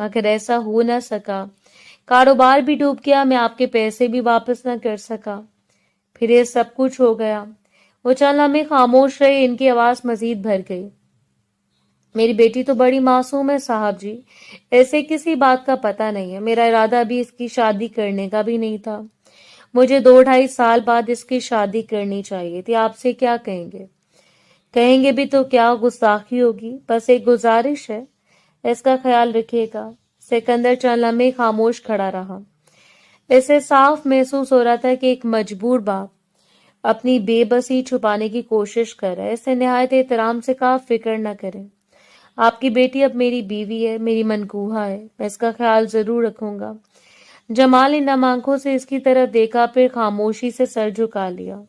مگر ایسا ہو نہ سکا، کاروبار بھی ڈوب گیا، میں آپ کے پیسے بھی واپس نہ کر سکا، پھر یہ سب کچھ ہو گیا۔ وہ چند لمحے خاموش رہے، ان کی آواز مزید بھر گئی۔ میری بیٹی تو بڑی معصوم ہے صاحب جی، ایسے کسی بات کا پتہ نہیں ہے، میرا ارادہ ابھی اس کی شادی کرنے کا بھی نہیں تھا، مجھے 2-2.5 سال بعد اس کی شادی کرنی چاہیے تھی، آپ سے کیا کہیں گے؟ کہیں گے بھی تو کیا، گستاخی ہوگی، بس ایک گزارش ہے، اس کا خیال رکھیے گا۔ سکندر چند لمحے خاموش کھڑا رہا، اسے صاف محسوس ہو رہا تھا کہ ایک مجبور باپ اپنی بے بسی چھپانے کی کوشش کر رہا ہے۔ اس نے نہایت احترام سے کہا، فکر نہ کریں، آپ کی بیٹی اب میری بیوی ہے، میری منکوہا ہے، میں اس کا خیال ضرور رکھوں گا۔ جمال نے نم آنکھوں سے اس کی طرف دیکھا، پھر خاموشی سے سر جھکا لیا۔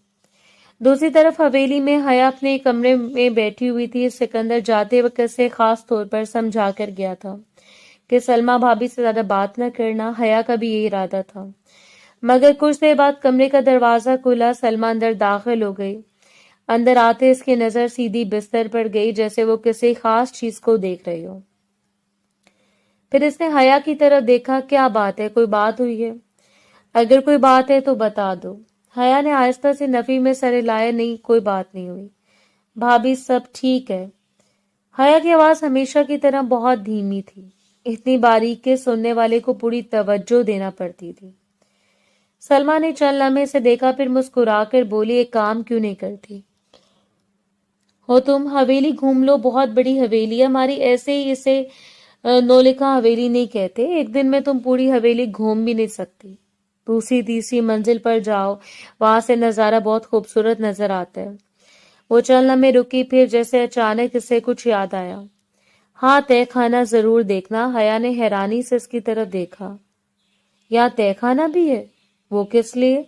دوسری طرف حویلی میں حیا اپنے کمرے میں بیٹھی ہوئی تھی۔ سکندر جاتے وقت سے خاص طور پر سمجھا کر گیا تھا کہ سلمیٰ بھابی سے زیادہ بات نہ کرنا، حیا کا بھی یہی ارادہ تھا۔ مگر کچھ دیر بعد کمرے کا دروازہ کھلا، سلمیٰ اندر داخل ہو گئی۔ اندر آتے اس کی نظر سیدھی بستر پر گئی، جیسے وہ کسی خاص چیز کو دیکھ رہی ہو۔ پھر اس نے حیا کی طرف دیکھا، کیا بات ہے، کوئی بات ہوئی ہے؟ اگر کوئی بات ہے تو بتا دو۔ حیا نے آہستہ سے نفی میں سر ہلایا، نہیں، کوئی بات نہیں ہوئی بھابی، سب ٹھیک ہے۔ حیا کی آواز ہمیشہ کی طرح بہت دھیمی تھی، اتنی باریک کہ سننے والے کو پوری توجہ دینا پڑتی تھی۔ سلمیٰ نے چند لمحے سے دیکھا، پھر مسکرا کر بولی، ایک کام کیوں نہیں کرتی ہو تم، حویلی گھوم لو، بہت بڑی حویلی ہے ہماری، ایسے ہی اسے نولکھا حویلی نہیں کہتے، ایک دن میں تم پوری حویلی گھوم بھی نہیں سکتی۔ دوسری تیسری منزل پر جاؤ، وہاں سے نظارہ بہت خوبصورت نظر آتا ہے۔ وہ چند لمحے رکی، پھر جیسے اچانک اسے کچھ یاد آیا، ہاں، تہہ خانہ ضرور دیکھنا۔ حیا نے حیرانی سے اس کی طرف دیکھا، یہاں تہہ خانہ بھی ہے؟ وہ کس لیے؟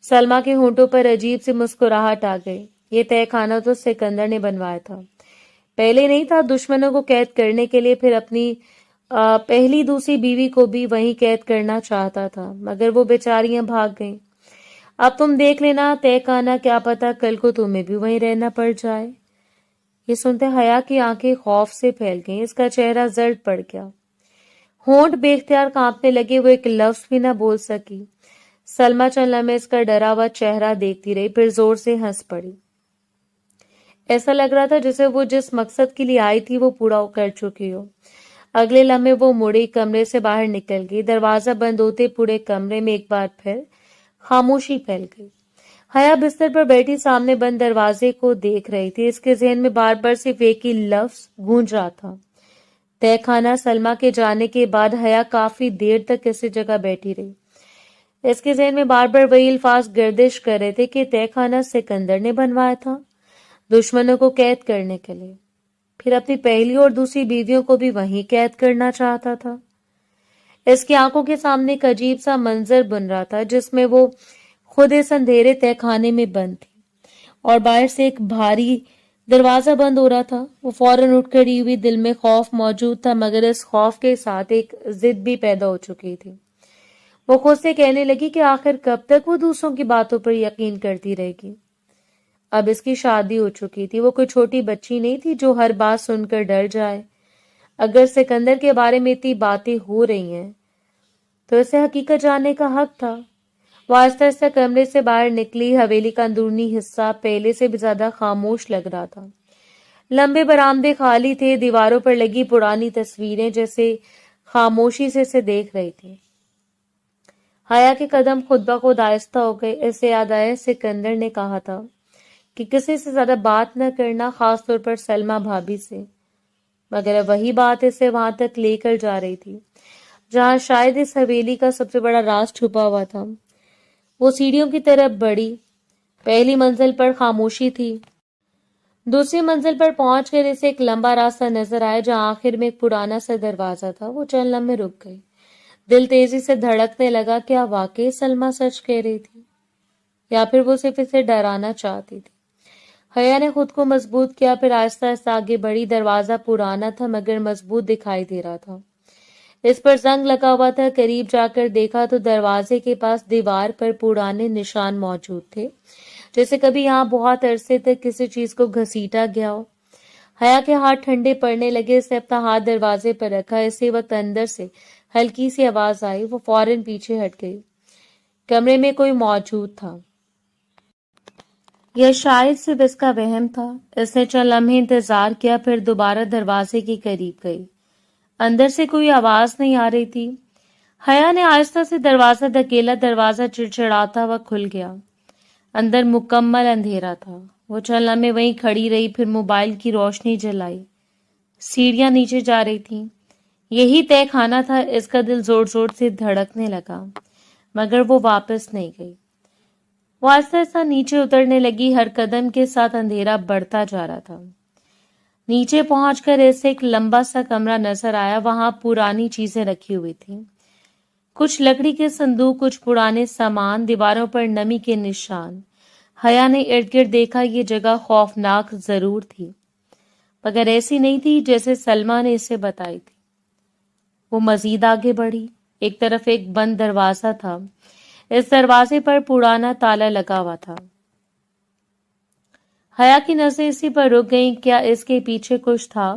سلمیٰ کے ہونٹوں پر عجیب سی مسکراہٹ آ گئی۔ یہ تہہ خانہ تو سکندر نے بنوایا تھا، پہلے نہیں تھا، دشمنوں کو قید کرنے کے لیے، پھر اپنی پہلی دوسری بیوی کو بھی وہیں قید کرنا چاہتا تھا، مگر وہ بیچاریاں بھاگ گئیں۔ اب تم دیکھ لینا تہہ خانہ، کیا پتا کل کو تمہیں بھی وہیں رہنا پڑ جائے۔ یہ سنتے حیا کی آنکھیں خوف سے پھیل گئیں، اس کا چہرہ زرد پڑ گیا، ہونٹ بے اختیار کانپنے لگے، وہ ایک لفظ بھی نہ بول سکی۔ سلمیٰ چند لمحے اس کا ڈرا ہوا چہرہ دیکھتی رہی، پھر زور سے ہنس پڑی۔ ایسا لگ رہا تھا جیسے وہ جس مقصد کے لیے آئی تھی وہ پورا کر چکی ہو۔ اگلے لمحے وہ مڑی، کمرے سے باہر نکل گئی۔ دروازہ بند ہوتے پورے کمرے میں ایک بار پھر خاموشی پھیل گئی۔ حیا بستر پر بیٹھی سامنے بند دروازے کو دیکھ رہی تھی، اس کے ذہن میں بار بار صرف ایک ہی لفظ گونج رہا تھا، تہہ خانہ۔ سلمیٰ کے جانے کے بعد حیا کافی دیر تک اسی جگہ بیٹھی رہی، اس کے ذہن میں بار بار وہی الفاظ گردش کر رہے تھے کہ تہہ خانہ سکندر نے بنوایا تھا دشمنوں کو قید کرنے کے لیے، پھر اپنی پہلی اور دوسری بیویوں کو بھی وہیں قید کرنا چاہتا تھا۔ اس کی آنکھوں کے سامنے ایک عجیب سا منظر بن رہا تھا، جس میں وہ خود اس اندھیرے تہہ خانے میں بند تھی اور باہر سے ایک بھاری دروازہ بند ہو رہا تھا۔ وہ فوراً اٹھ کھڑی ہوئی، دل میں خوف موجود تھا، مگر اس خوف کے ساتھ ایک ضد بھی پیدا ہو چکی تھی۔ وہ خود سے کہنے لگی کہ آخر کب تک وہ دوسروں کی باتوں پر یقین کرتی رہے گی۔ اب اس کی شادی ہو چکی تھی، وہ کوئی چھوٹی بچی نہیں تھی جو ہر بات سن کر ڈر جائے۔ اگر سکندر کے بارے میں اتنی باتیں ہو رہی ہیں تو اسے حقیقت جاننے کا حق تھا۔ وہ آہستہ آہستہ کمرے سے باہر نکلی۔ حویلی کا اندرونی حصہ پہلے سے بھی زیادہ خاموش لگ رہا تھا، لمبے برآمدے خالی تھے، دیواروں پر لگی پرانی تصویریں جیسے خاموشی سے اسے دیکھ رہی تھی۔ حیا کے قدم خود بخود آہستہ ہو گئے، اسے یاد آیا سکندر نے کہا تھا کہ کسی سے زیادہ بات نہ کرنا، خاص طور پر سلمیٰ بھابی سے، مگر وہی بات اسے وہاں تک لے کر جا رہی تھی جہاں شاید اس حویلی کا سب سے بڑا راز چھپا ہوا تھا۔ وہ سیڑھیوں کی طرف بڑھی، پہلی منزل پر خاموشی تھی، دوسری منزل پر پہنچ کر اسے ایک لمبا راستہ نظر آیا جہاں آخر میں ایک پرانا سا دروازہ تھا۔ وہ چند لمحے رک گئی، دل تیزی سے دھڑکنے لگا، کیا واقعی سلمیٰ سچ کہہ رہی تھی یا پھر وہ صرف اسے ڈرانا چاہتی تھی؟ حیا نے خود کو مضبوط کیا، پھر آہستہ آہستہ آگے بڑھی۔ دروازہ پرانا تھا مگر مضبوط دکھائی دے رہا تھا، اس پر زنگ لگا ہوا تھا۔ قریب جا کر دیکھا تو دروازے کے پاس دیوار پر پرانے نشان موجود تھے، جیسے کبھی یہاں بہت عرصے تک کسی چیز کو گھسیٹا گیا ہو۔ حیا کے ہاتھ ٹھنڈے پڑنے لگے. اس نے اپنا ہاتھ دروازے پر رکھا. اسی وقت اندر سے ہلکی سی آواز آئی. وہ فوراً پیچھے ہٹ گئی. کمرے میں کوئی موجود تھا یا شاید صرف اس کا وہم تھا. اس نے چند لمحے انتظار کیا، پھر دوبارہ دروازے کے قریب گئی. اندر سے کوئی آواز نہیں آ رہی تھی. حیا نے آہستہ سے دروازہ دھکیلا. دروازہ چڑچڑاتا ہوا کھل گیا. اندر مکمل اندھیرا تھا. وہ چند لمحے وہیں کھڑی رہی، پھر موبائل کی روشنی جلائی. سیڑھیاں نیچے جا رہی تھیں. یہی طے خانہ تھا. اس کا دل زور زور سے دھڑکنے لگا، مگر وہ واپس نہیں گئی. وہ آہستہ آہستہ نیچے اترنے لگی. ہر قدم کے ساتھ اندھیرا بڑھتا جا رہا تھا. نیچے پہنچ کر اسے ایک لمبا سا کمرہ نظر آیا. وہاں پرانی چیزیں رکھی ہوئی تھیں، کچھ لکڑی کے صندوق، کچھ پرانے سامان، دیواروں پر نمی کے نشان. حیا نے ارد گرد دیکھا. یہ جگہ خوفناک ضرور تھی، مگر ایسی نہیں تھی جیسے سلمیٰ نے اسے بتائی تھی. وہ مزید آگے بڑھی. ایک طرف ایک بند دروازہ تھا. اس دروازے پر پرانا تالا لگا ہوا تھا. حیا کی نظریں اسی پر رک گئیں. کیا اس کے پیچھے کچھ تھا؟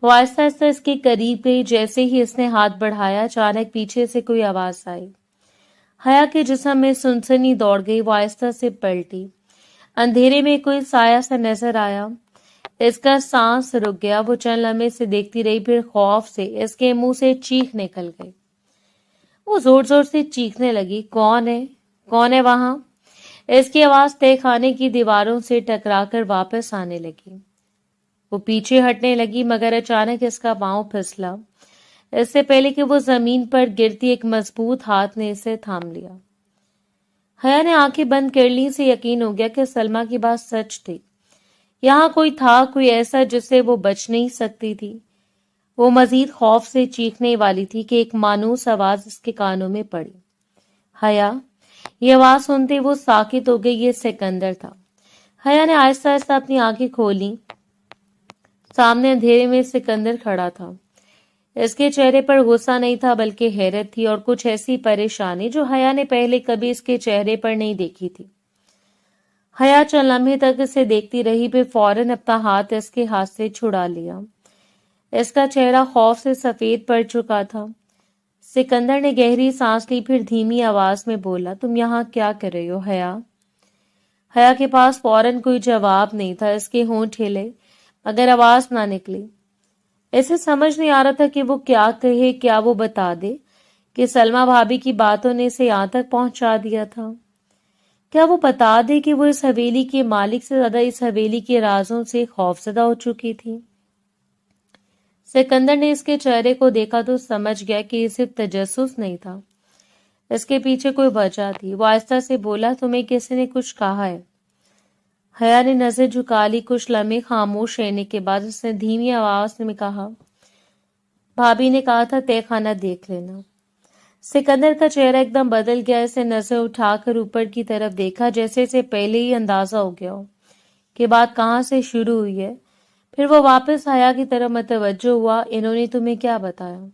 وہ آہستہ آہستہ اس کے قریب گئی. جیسے ہی اس نے ہاتھ بڑھایا، اچانک پیچھے سے کوئی آواز آئی. حیا کے جسم میں سنسنی دوڑ گئی. وہ آہستہ سے پلٹی. اندھیرے میں کوئی سایہ سا نظر آیا. اس کا سانس رک گیا. وہ چند لمحے سے دیکھتی رہی، پھر خوف سے اس کے منہ سے چیخ نکل گئی. وہ زور زور سے چیخنے لگی. کون ہے؟ کون ہے وہاں؟ اس کی آواز تہہ خانے کی دیواروں سے ٹکرا کر واپس آنے لگی. وہ پیچھے ہٹنے لگی، مگر اچانک اس کا پاؤں پھسلا. اس سے پہلے کہ وہ زمین پر گرتی، ایک مضبوط ہاتھ نے اسے تھام لیا. حیا نے آنکھیں بند کر لی. سے یقین ہو گیا کہ سلمیٰ کی بات سچ تھی. یہاں کوئی تھا، کوئی ایسا جس سے وہ بچ نہیں سکتی تھی. وہ مزید خوف سے چیخنے والی تھی کہ ایک مانوس آواز اس کے کانوں میں پڑی. حیا! یہ آواز سنتے وہ ساکت ہو گئی. یہ سکندر تھا. حیا نے آہستہ آہستہ اپنی آنکھیں کھولیں. سامنے اندھیرے میں سکندر کھڑا تھا. اس کے چہرے پر غصہ نہیں تھا، بلکہ حیرت تھی اور کچھ ایسی پریشانی جو حیا نے پہلے کبھی اس کے چہرے پر نہیں دیکھی تھی. حیا چند لمحے تک اسے دیکھتی رہی، پھر فوراً اپنا ہاتھ اس کے ہاتھ سے چھڑا لیا. اس کا چہرہ خوف سے سفید پڑ چکا تھا. سکندر نے گہری سانس لی، پھر دھیمی آواز میں بولا. تم یہاں کیا کر رہی ہو حیا؟ حیا کے پاس فوراً کوئی جواب نہیں تھا. اس کے ہونٹ ہلے، مگر آواز نہ نکلی. اسے سمجھ نہیں آ رہا تھا کہ وہ کیا کہے. کیا وہ بتا دے کہ سلمیٰ بھابھی کی باتوں نے اسے یہاں تک پہنچا دیا تھا؟ کیا وہ بتا دے کہ وہ اس حویلی کے مالک سے زیادہ اس حویلی کے رازوں سے خوفزدہ ہو چکی تھی؟ سکندر نے اس کے چہرے کو دیکھا تو سمجھ گیا کہ یہ صرف تجسس نہیں تھا. اس کے پیچھے کوئی وجہ تھی. وہ آہستہ سے بولا. تمہیں کسی نے کچھ کہا ہے؟ حیا نے نظر جھکا لی. کچھ لمحے خاموش رہنے کے بعد اس نے دھیمی آواز میں کہا. بھابھی نے کہا تھا تہہ خانہ دیکھ لینا. سکندر کا چہرہ ایک دم بدل گیا. اسے نظر اٹھا کر اوپر کی طرف دیکھا، جیسے اسے پہلے ہی اندازہ ہو گیا ہو کہ بات کہاں سے شروع ہوئی ہے. پھر وہ واپس حیا کی طرف متوجہ ہوا. انہوں نے تمہیں کیا بتایا؟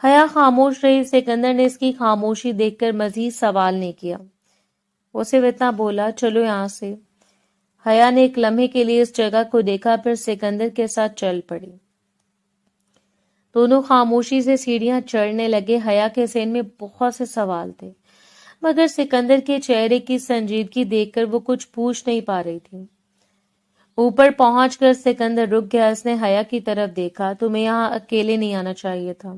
حیا خاموش رہی. سکندر نے اس کی خاموشی دیکھ کر مزید سوال نہیں کیا. وہ صرف اتنا بولا. چلو یہاں سے. حیا نے ایک لمحے کے لیے اس جگہ کو دیکھا، پھر سکندر کے ساتھ چل پڑی. دونوں خاموشی سے سیڑھیاں چڑھنے لگے. حیا کے ذہن میں بہت سے سوال تھے، مگر سکندر کے چہرے کی سنجیدگی دیکھ کر وہ کچھ پوچھ نہیں پا رہی تھی. اوپر پہنچ کر سکندر رک گیا. اس نے حیا کی طرف دیکھا. تمہیں یہاں اکیلے نہیں آنا چاہیے تھا.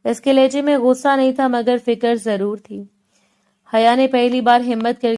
اس کے لہجے میں غصہ نہیں تھا، مگر فکر ضرور تھی. حیا نے پہلی بار ہمت کر